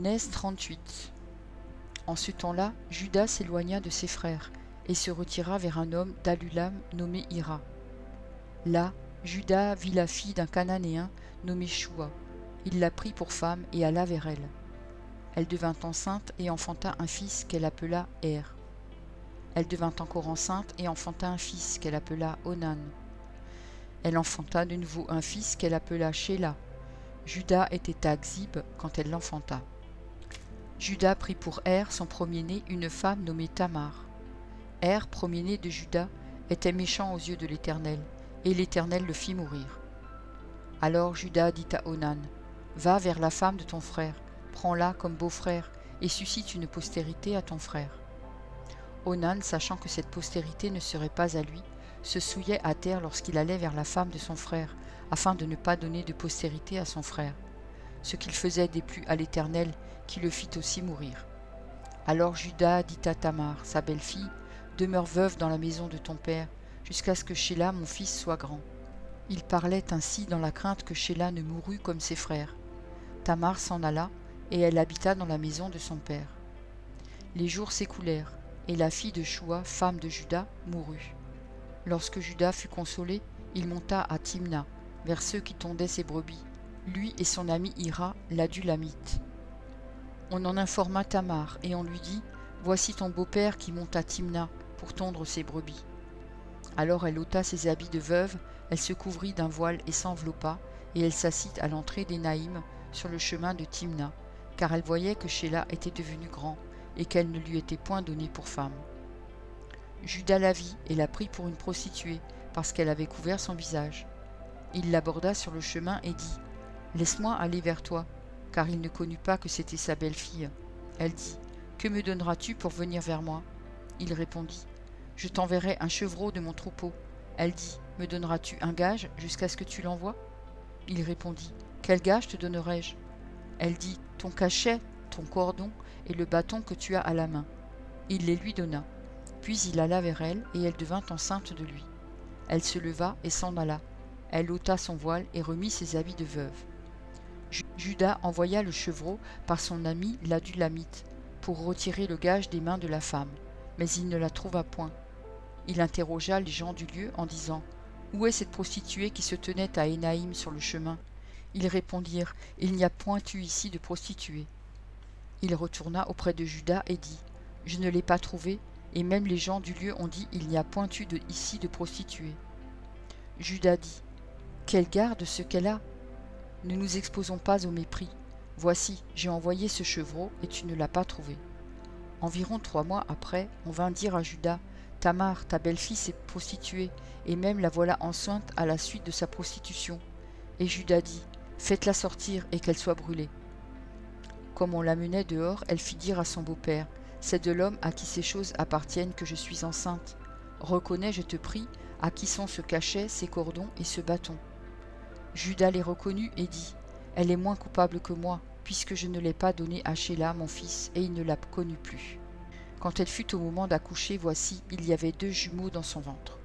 Genèse 38. En ce temps-là, Juda s'éloigna de ses frères et se retira vers un homme d'Adulam nommé Hira. Là, Juda vit la fille d'un Cananéen nommé Shua. Il la prit pour femme et alla vers elle. Elle devint enceinte et enfanta un fils qu'elle appela Er. Elle devint encore enceinte et enfanta un fils qu'elle appela Onan. Elle enfanta de nouveau un fils qu'elle appela Shéla. Juda était à Axib quand elle l'enfanta. Juda prit pour Er, son premier-né, une femme nommée Tamar. Er, premier-né de Juda, était méchant aux yeux de l'Éternel, et l'Éternel le fit mourir. Alors Juda dit à Onan, « Va vers la femme de ton frère, prends-la comme beau-frère, et suscite une postérité à ton frère. » Onan, sachant que cette postérité ne serait pas à lui, se souillait à terre lorsqu'il allait vers la femme de son frère, afin de ne pas donner de postérité à son frère. Ce qu'il faisait déplut à l'Éternel, qui le fit aussi mourir. Alors Juda dit à Tamar, sa belle-fille, « Demeure veuve dans la maison de ton père, jusqu'à ce que Shéla, mon fils, soit grand. » Il parlait ainsi dans la crainte que Shéla ne mourût comme ses frères. Tamar s'en alla, et elle habita dans la maison de son père. Les jours s'écoulèrent, et la fille de Shua, femme de Juda, mourut. Lorsque Juda fut consolé, il monta à Timna, vers ceux qui tondaient ses brebis, lui et son ami Hira, l'Adulamite. On en informa Tamar, et on lui dit, « Voici ton beau-père qui monte à Timna pour tondre ses brebis. » Alors elle ôta ses habits de veuve, elle se couvrit d'un voile et s'enveloppa, et elle s'assit à l'entrée d'Énaïm, sur le chemin de Timna, car elle voyait que Shéla était devenu grand, et qu'elle ne lui était point donnée pour femme. Juda la vit et la prit pour une prostituée, parce qu'elle avait couvert son visage. Il l'aborda sur le chemin et dit, « Laisse-moi aller vers toi. » Car il ne connut pas que c'était sa belle-fille. Elle dit, « Que me donneras-tu pour venir vers moi ?» Il répondit, « Je t'enverrai un chevreau de mon troupeau. » Elle dit, « Me donneras-tu un gage jusqu'à ce que tu l'envoies ?» Il répondit, « Quel gage te donnerai-je » Elle dit, « Ton cachet, ton cordon et le bâton que tu as à la main. » Il les lui donna. Puis il alla vers elle, et elle devint enceinte de lui. Elle se leva et s'en alla. Elle ôta son voile et remit ses habits de veuve. Juda envoya le chevreau par son ami l'Adulamite pour retirer le gage des mains de la femme, mais il ne la trouva point. Il interrogea les gens du lieu en disant, « Où est cette prostituée qui se tenait à Énaïm sur le chemin ?» Ils répondirent, « Il n'y a point eu ici de prostituée. » Il retourna auprès de Juda et dit, « Je ne l'ai pas trouvée, et même les gens du lieu ont dit, il n'y a point eu ici de prostituée. » Juda dit, « Quelle garde ce qu'elle a ! Ne nous exposons pas au mépris. Voici, j'ai envoyé ce chevreau, et tu ne l'as pas trouvé. » Environ 3 mois après, on vint dire à Juda, « Tamar, ta belle-fille s'est prostituée, et même la voilà enceinte à la suite de sa prostitution. » Et Juda dit, « Faites-la sortir, et qu'elle soit brûlée. » Comme on la menait dehors, elle fit dire à son beau-père, « C'est de l'homme à qui ces choses appartiennent que je suis enceinte. Reconnais, je te prie, à qui sont ce cachet, ces cordons et ce bâton. » Juda les reconnut et dit, « Elle est moins coupable que moi, puisque je ne l'ai pas donnée à Shéla, mon fils, et il ne la connut plus. » Quand elle fut au moment d'accoucher, voici, il y avait 2 jumeaux dans son ventre.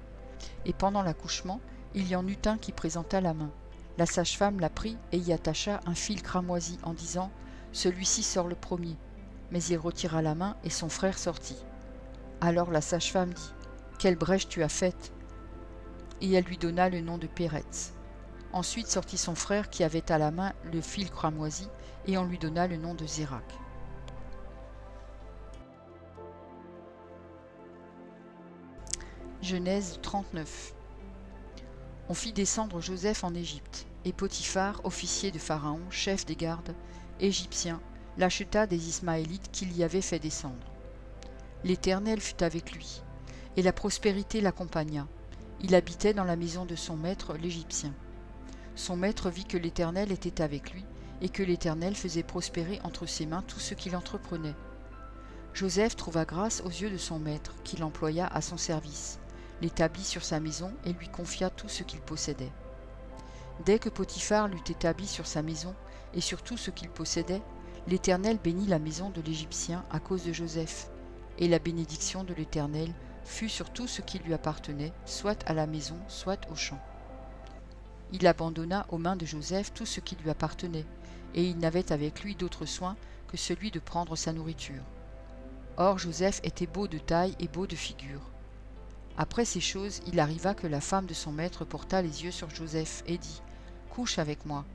Et pendant l'accouchement, il y en eut un qui présenta la main. La sage-femme la prit et y attacha un fil cramoisi en disant, « Celui-ci sort le premier. » Mais il retira la main et son frère sortit. Alors la sage-femme dit, « Quelle brèche tu as faite ?» Et elle lui donna le nom de Péretz. Ensuite sortit son frère qui avait à la main le fil cramoisi, et on lui donna le nom de Zérak. Genèse 39. On fit descendre Joseph en Égypte, et Potiphar, officier de Pharaon, chef des gardes, égyptien, l'acheta des Ismaélites qu'il y avait fait descendre. L'Éternel fut avec lui, et la prospérité l'accompagna. Il habitait dans la maison de son maître l'Égyptien. Son maître vit que l'Éternel était avec lui, et que l'Éternel faisait prospérer entre ses mains tout ce qu'il entreprenait. Joseph trouva grâce aux yeux de son maître, qui l'employa à son service, l'établit sur sa maison et lui confia tout ce qu'il possédait. Dès que Potiphar l'eut établi sur sa maison et sur tout ce qu'il possédait, l'Éternel bénit la maison de l'Égyptien à cause de Joseph, et la bénédiction de l'Éternel fut sur tout ce qui lui appartenait, soit à la maison, soit au champ. Il abandonna aux mains de Joseph tout ce qui lui appartenait, et il n'avait avec lui d'autre soin que celui de prendre sa nourriture. Or Joseph était beau de taille et beau de figure. Après ces choses, il arriva que la femme de son maître porta les yeux sur Joseph et dit « Couche avec moi ».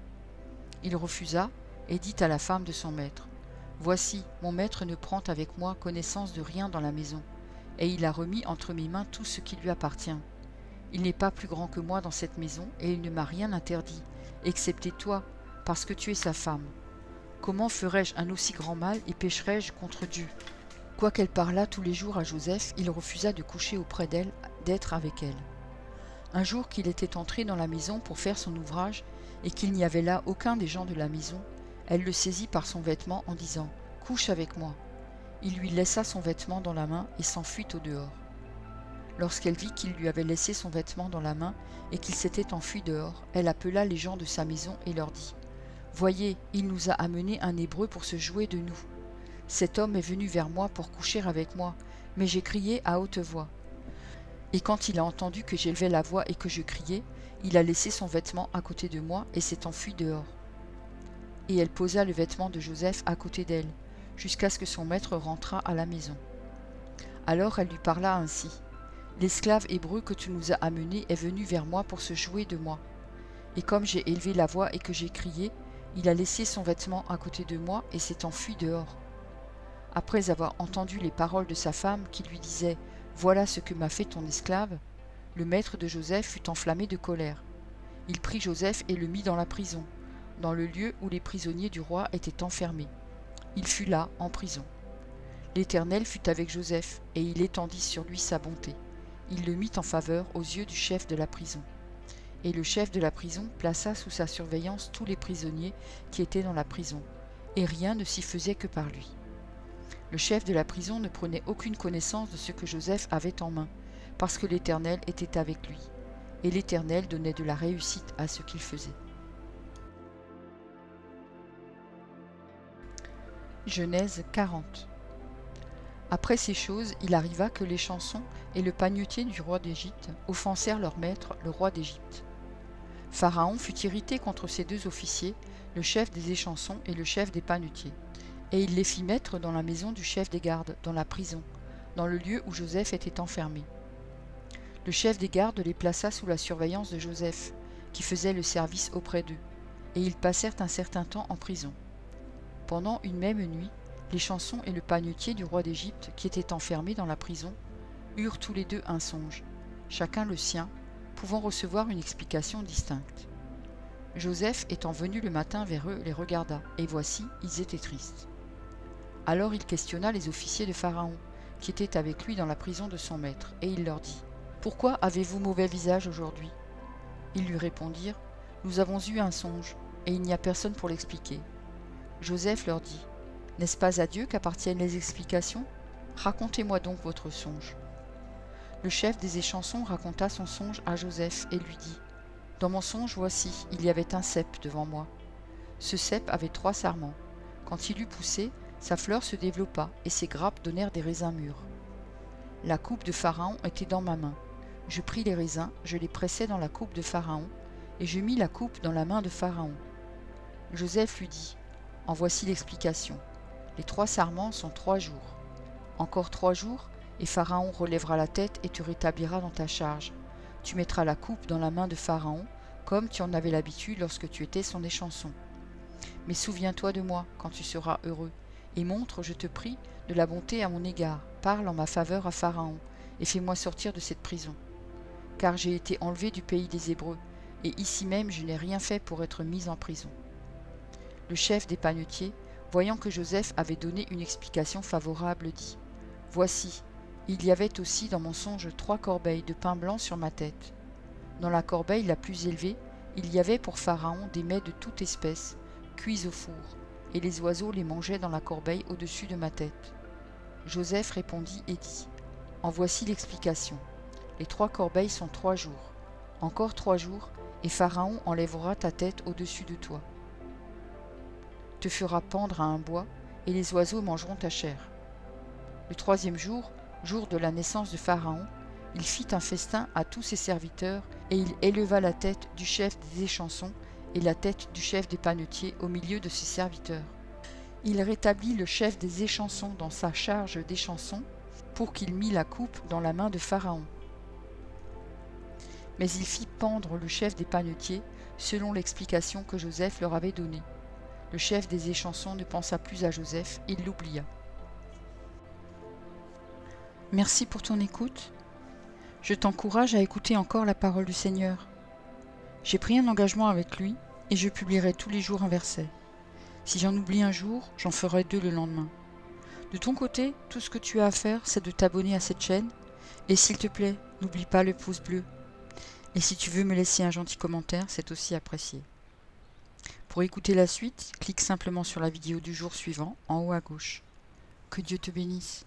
Il refusa et dit à la femme de son maître « Voici, mon maître ne prend avec moi connaissance de rien dans la maison, et il a remis entre mes mains tout ce qui lui appartient. Il n'est pas plus grand que moi dans cette maison, et il ne m'a rien interdit, excepté toi, parce que tu es sa femme. Comment ferais-je un aussi grand mal et pécherais-je contre Dieu ?» Quoiqu'elle parlât tous les jours à Joseph, il refusa de coucher auprès d'elle, d'être avec elle. Un jour qu'il était entré dans la maison pour faire son ouvrage, et qu'il n'y avait là aucun des gens de la maison, elle le saisit par son vêtement en disant « Couche avec moi ». Il lui laissa son vêtement dans la main et s'enfuit au dehors. Lorsqu'elle vit qu'il lui avait laissé son vêtement dans la main et qu'il s'était enfui dehors, elle appela les gens de sa maison et leur dit « Voyez, il nous a amené un Hébreu pour se jouer de nous. Cet homme est venu vers moi pour coucher avec moi, mais j'ai crié à haute voix. Et quand il a entendu que j'élevais la voix et que je criais, il a laissé son vêtement à côté de moi et s'est enfui dehors. » Et elle posa le vêtement de Joseph à côté d'elle, jusqu'à ce que son maître rentrât à la maison. Alors elle lui parla ainsi. « L'esclave hébreu que tu nous as amené est venu vers moi pour se jouer de moi. Et comme j'ai élevé la voix et que j'ai crié, il a laissé son vêtement à côté de moi et s'est enfui dehors. » Après avoir entendu les paroles de sa femme qui lui disait « Voilà ce que m'a fait ton esclave », le maître de Joseph fut enflammé de colère. Il prit Joseph et le mit dans la prison, dans le lieu où les prisonniers du roi étaient enfermés. Il fut là, en prison. L'Éternel fut avec Joseph, et il étendit sur lui sa bonté. Il le mit en faveur aux yeux du chef de la prison. Et le chef de la prison plaça sous sa surveillance tous les prisonniers qui étaient dans la prison, et rien ne s'y faisait que par lui. Le chef de la prison ne prenait aucune connaissance de ce que Joseph avait en main, parce que l'Éternel était avec lui, et l'Éternel donnait de la réussite à ce qu'il faisait. Genèse 40. Après ces choses, il arriva que les chansons et le panetier du roi d'Égypte offensèrent leur maître, le roi d'Égypte. Pharaon fut irrité contre ces deux officiers, le chef des échansons et le chef des panetiers, et il les fit mettre dans la maison du chef des gardes, dans la prison, dans le lieu où Joseph était enfermé. Le chef des gardes les plaça sous la surveillance de Joseph, qui faisait le service auprès d'eux, et ils passèrent un certain temps en prison. Pendant une même nuit, les chansons et le panetier du roi d'Égypte, qui étaient enfermés dans la prison, eurent tous les deux un songe, chacun le sien, pouvant recevoir une explication distincte. Joseph, étant venu le matin vers eux, les regarda, et voici, ils étaient tristes. Alors il questionna les officiers de Pharaon, qui étaient avec lui dans la prison de son maître, et il leur dit « Pourquoi avez-vous mauvais visage aujourd'hui » Ils lui répondirent « Nous avons eu un songe, et il n'y a personne pour l'expliquer. » Joseph leur dit « N'est-ce pas à Dieu qu'appartiennent les explications? Racontez-moi donc votre songe. » Le chef des échansons raconta son songe à Joseph et lui dit « Dans mon songe, voici, il y avait un cep devant moi. Ce cep avait 3 sarments. Quand il eut poussé, sa fleur se développa et ses grappes donnèrent des raisins mûrs. La coupe de Pharaon était dans ma main. Je pris les raisins, je les pressai dans la coupe de Pharaon, et je mis la coupe dans la main de Pharaon. Joseph lui dit « En voici l'explication. Les 3 sarments sont 3 jours. Encore 3 jours, et Pharaon relèvera la tête et te rétablira dans ta charge. Tu mettras la coupe dans la main de Pharaon, comme tu en avais l'habitude lorsque tu étais son échanson. Mais souviens-toi de moi quand tu seras heureux, et montre, je te prie, de la bonté à mon égard. Parle en ma faveur à Pharaon, et fais-moi sortir de cette prison. Car j'ai été enlevé du pays des Hébreux, et ici même je n'ai rien fait pour être mis en prison. » Le chef des panetiers, voyant que Joseph avait donné une explication favorable, dit « Voici, il y avait aussi dans mon songe 3 corbeilles de pain blanc sur ma tête. Dans la corbeille la plus élevée, il y avait pour Pharaon des mets de toute espèce, cuits au four, et les oiseaux les mangeaient dans la corbeille au-dessus de ma tête. Joseph répondit et dit « En voici l'explication. Les 3 corbeilles sont 3 jours. Encore 3 jours, et Pharaon enlèvera ta tête au-dessus de toi. Te fera pendre à un bois, et les oiseaux mangeront ta chair. Le 3e jour, jour de la naissance de Pharaon, il fit un festin à tous ses serviteurs, et il éleva la tête du chef des échansons et la tête du chef des panetiers au milieu de ses serviteurs. Il rétablit le chef des échansons dans sa charge d'échansons pour qu'il mît la coupe dans la main de Pharaon. Mais il fit pendre le chef des panetiers selon l'explication que Joseph leur avait donnée. Le chef des échansons ne pensa plus à Joseph, il l'oublia. Merci pour ton écoute. Je t'encourage à écouter encore la parole du Seigneur. J'ai pris un engagement avec lui et je publierai tous les jours un verset. Si j'en oublie un jour, j'en ferai 2 le lendemain. De ton côté, tout ce que tu as à faire, c'est de t'abonner à cette chaîne. Et s'il te plaît, n'oublie pas le pouce bleu. Et si tu veux me laisser un gentil commentaire, c'est aussi apprécié. Pour écouter la suite, clique simplement sur la vidéo du jour suivant, en haut à gauche. Que Dieu te bénisse.